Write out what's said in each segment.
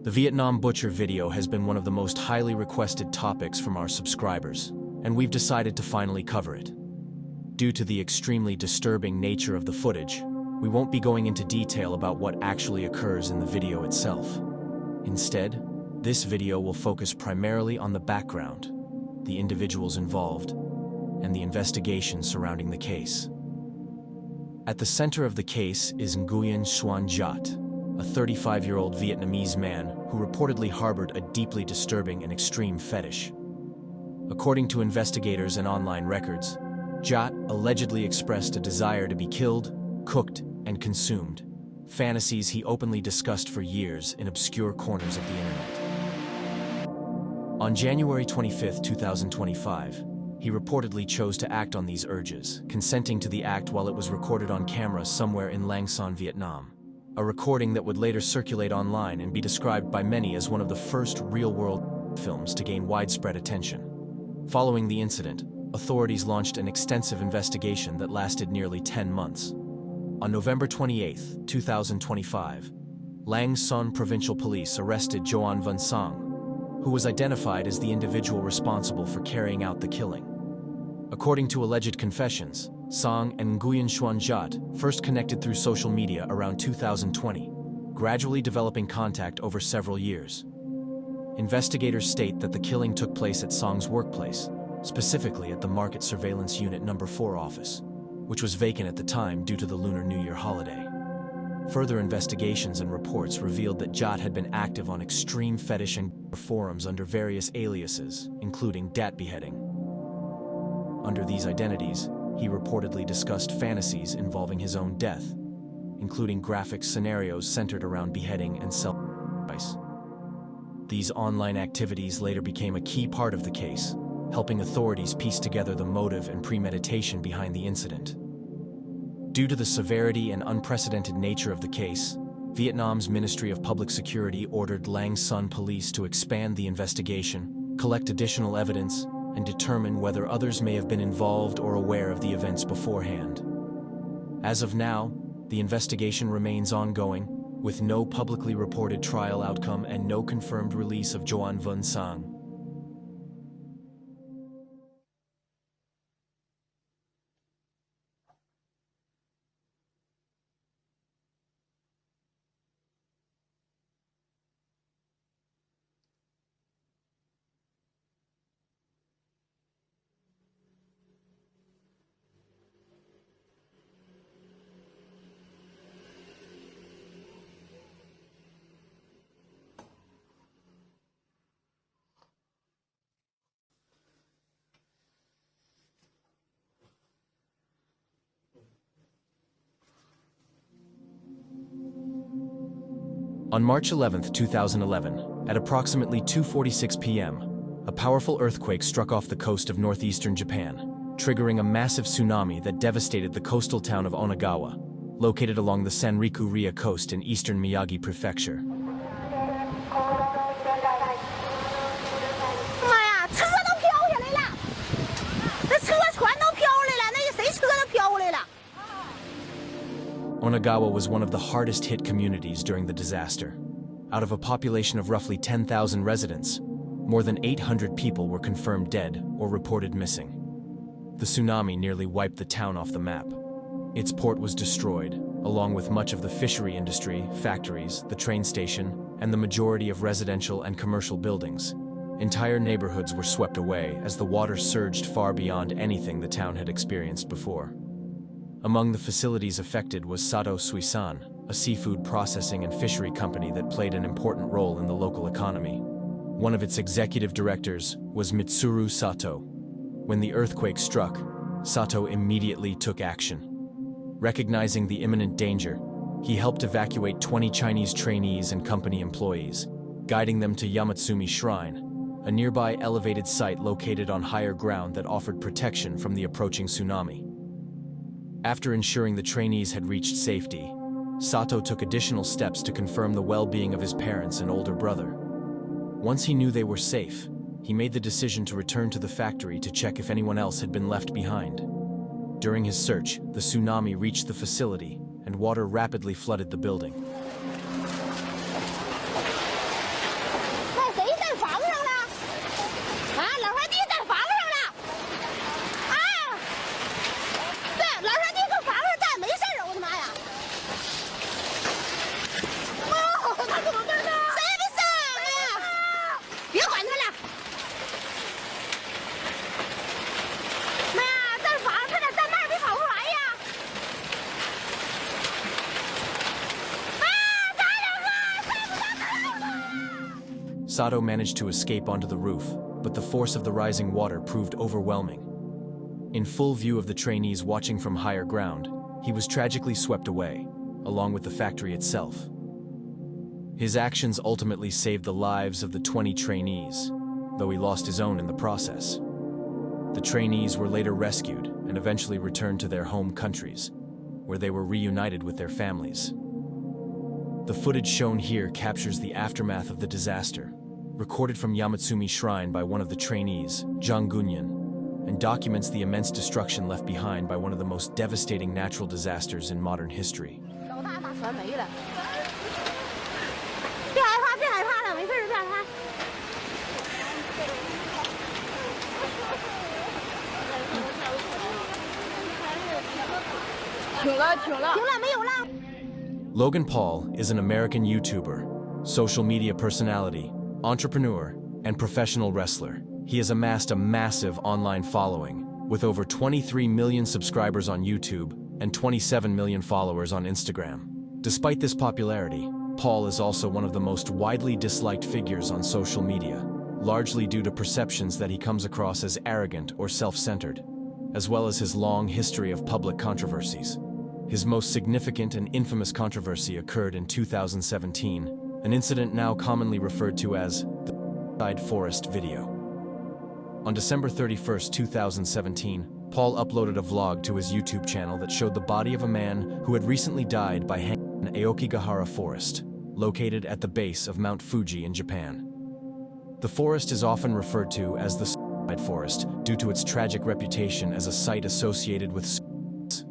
The Vietnam Butcher video has been one of the most highly requested topics from our subscribers, and we've decided to finally cover it. Due to the extremely disturbing nature of the footage, we won't be going into detail about what actually occurs in the video itself. Instead, this video will focus primarily on the background, the individuals involved, and the investigation surrounding the case. At the center of the case is Nguyen Xuan Giat, a 35-year-old Vietnamese man who reportedly harbored a deeply disturbing and extreme fetish. According to investigators and online records, Giat allegedly expressed a desire to be killed, cooked, and consumed, fantasies he openly discussed for years in obscure corners of the internet. On January 25, 2025, he reportedly chose to act on these urges, consenting to the act while it was recorded on camera somewhere in Lang Son, Vietnam. A recording that would later circulate online and be described by many as one of the first real-world films to gain widespread attention. Following the incident, authorities launched an extensive investigation that lasted nearly 10 months. On November 28, 2025, Lang Son Provincial Police arrested Joan Van Sang, who was identified as the individual responsible for carrying out the killing. According to alleged confessions, Sang and Nguyen Xuan Giat first connected through social media around 2020, gradually developing contact over several years. Investigators state that the killing took place at Sang's workplace, specifically at the Market Surveillance Unit No. 4 office, which was vacant at the time due to the Lunar New Year holiday. Further investigations and reports revealed that Giat had been active on extreme fetish and forums under various aliases, including Dat Beheading. Under these identities, he reportedly discussed fantasies involving his own death, including graphic scenarios centered around beheading and self-sacrifice. These online activities later became a key part of the case, helping authorities piece together the motive and premeditation behind the incident. Due to the severity and unprecedented nature of the case, Vietnam's Ministry of Public Security ordered Lang Son Police to expand the investigation, collect additional evidence, and determine whether others may have been involved or aware of the events beforehand. As of now, the investigation remains ongoing, with no publicly reported trial outcome and no confirmed release of Joan Van Sang. On March 11, 2011, at approximately 2:46 p.m., a powerful earthquake struck off the coast of northeastern Japan, triggering a massive tsunami that devastated the coastal town of Onagawa, located along the Sanriku-ria coast in eastern Miyagi Prefecture. Onagawa was one of the hardest-hit communities during the disaster. Out of a population of roughly 10,000 residents, more than 800 people were confirmed dead or reported missing. The tsunami nearly wiped the town off the map. Its port was destroyed, along with much of the fishery industry, factories, the train station, and the majority of residential and commercial buildings. Entire neighborhoods were swept away as the water surged far beyond anything the town had experienced before. Among the facilities affected was Sato Suisan, a seafood processing and fishery company that played an important role in the local economy. One of its executive directors was Mitsuru Sato. When the earthquake struck, Sato immediately took action. Recognizing the imminent danger, he helped evacuate 20 Chinese trainees and company employees, guiding them to Yamatsumi Shrine, a nearby elevated site located on higher ground that offered protection from the approaching tsunami. After ensuring the trainees had reached safety, Sato took additional steps to confirm the well-being of his parents and older brother. Once he knew they were safe, he made the decision to return to the factory to check if anyone else had been left behind. During his search, the tsunami reached the facility, and water rapidly flooded the building. Sato managed to escape onto the roof, but the force of the rising water proved overwhelming. In full view of the trainees watching from higher ground, he was tragically swept away, along with the factory itself. His actions ultimately saved the lives of the 20 trainees, though he lost his own in the process. The trainees were later rescued and eventually returned to their home countries, where they were reunited with their families. The footage shown here captures the aftermath of the disaster, recorded from Yamatsumi Shrine by one of the trainees, Zhang Gunyan, and documents the immense destruction left behind by one of the most devastating natural disasters in modern history. Logan Paul is an American YouTuber, social media personality, entrepreneur, and professional wrestler. He has amassed a massive online following, with over 23 million subscribers on YouTube and 27 million followers on Instagram. Despite this popularity, Paul is also one of the most widely disliked figures on social media, largely due to perceptions that he comes across as arrogant or self-centered, as well as his long history of public controversies. His most significant and infamous controversy occurred in 2017, an incident now commonly referred to as the Suicide Forest video. On December 31, 2017, Paul uploaded a vlog to his YouTube channel that showed the body of a man who had recently died by hanging in Aokigahara Forest, located at the base of Mount Fuji in Japan. The forest is often referred to as the Suicide Forest due to its tragic reputation as a site associated with suicides.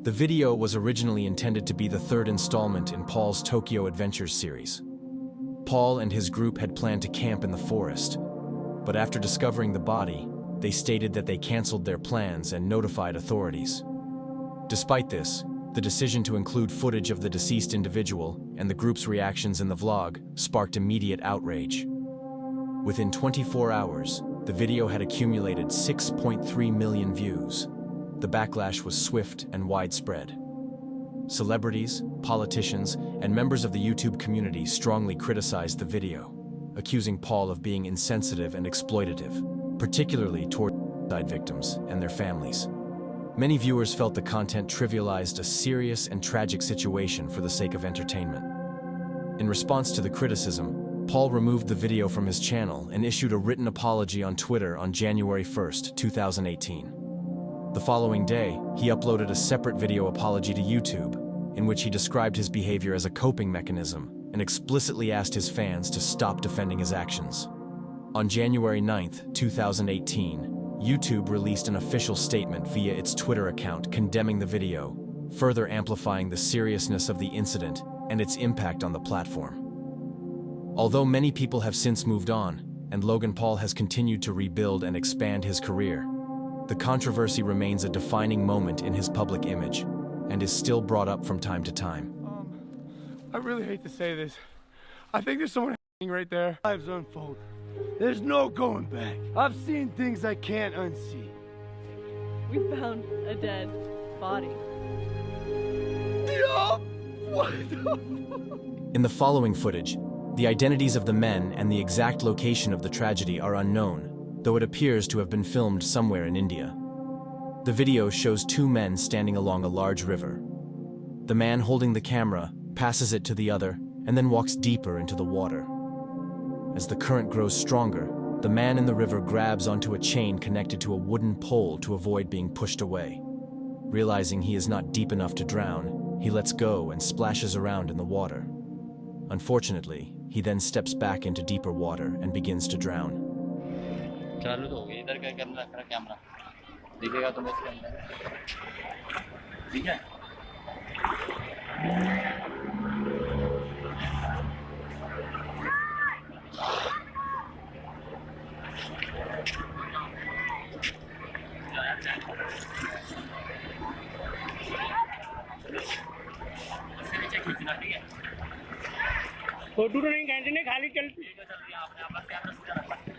The video was originally intended to be the third installment in Paul's Tokyo Adventures series. Paul and his group had planned to camp in the forest, but after discovering the body, they stated that they canceled their plans and notified authorities. Despite this, the decision to include footage of the deceased individual and the group's reactions in the vlog sparked immediate outrage. Within 24 hours, the video had accumulated 6.3 million views. The backlash was swift and widespread. Celebrities, politicians, and members of the YouTube community strongly criticized the video, accusing Paul of being insensitive and exploitative, particularly toward suicide victims and their families. Many viewers felt the content trivialized a serious and tragic situation for the sake of entertainment. In response to the criticism, Paul removed the video from his channel and issued a written apology on Twitter on January 1, 2018. The following day, he uploaded a separate video apology to YouTube, in which he described his behavior as a coping mechanism and explicitly asked his fans to stop defending his actions. On January 9, 2018, YouTube released an official statement via its Twitter account condemning the video, further amplifying the seriousness of the incident and its impact on the platform. Although many people have since moved on, and Logan Paul has continued to rebuild and expand his career, the controversy remains a defining moment in his public image and is still brought up from time to time. I really hate to say this. I think there's someone hanging right there. Lives unfold. There's no going back. I've seen things I can't unsee. We found a dead body. Yo! What the fuck? In the following footage, the identities of the men and the exact location of the tragedy are unknown, though it appears to have been filmed somewhere in India. The video shows two men standing along a large river. The man holding the camera passes it to the other and then walks deeper into the water. As the current grows stronger, the man in the river grabs onto a chain connected to a wooden pole to avoid being pushed away. Realizing he is not deep enough to drown, he lets go and splashes around in the water. Unfortunately, he then steps back into deeper water and begins to drown. चालू तो हो गई इधर का camera दिखेगा तुम्हें इसके अंदर ठीक है फोटो तो नहीं खींचने खाली चलती आपने आपस कैमरा सीधा रखा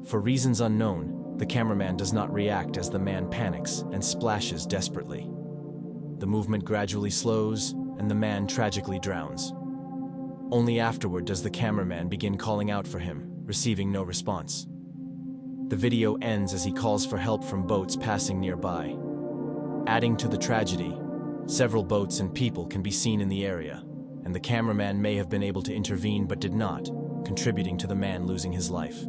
For reasons unknown, the cameraman does not react as the man panics and splashes desperately. The movement gradually slows, and the man tragically drowns. Only afterward does the cameraman begin calling out for him, receiving no response. The video ends as he calls for help from boats passing nearby. Adding to the tragedy, several boats and people can be seen in the area, and the cameraman may have been able to intervene but did not, contributing to the man losing his life.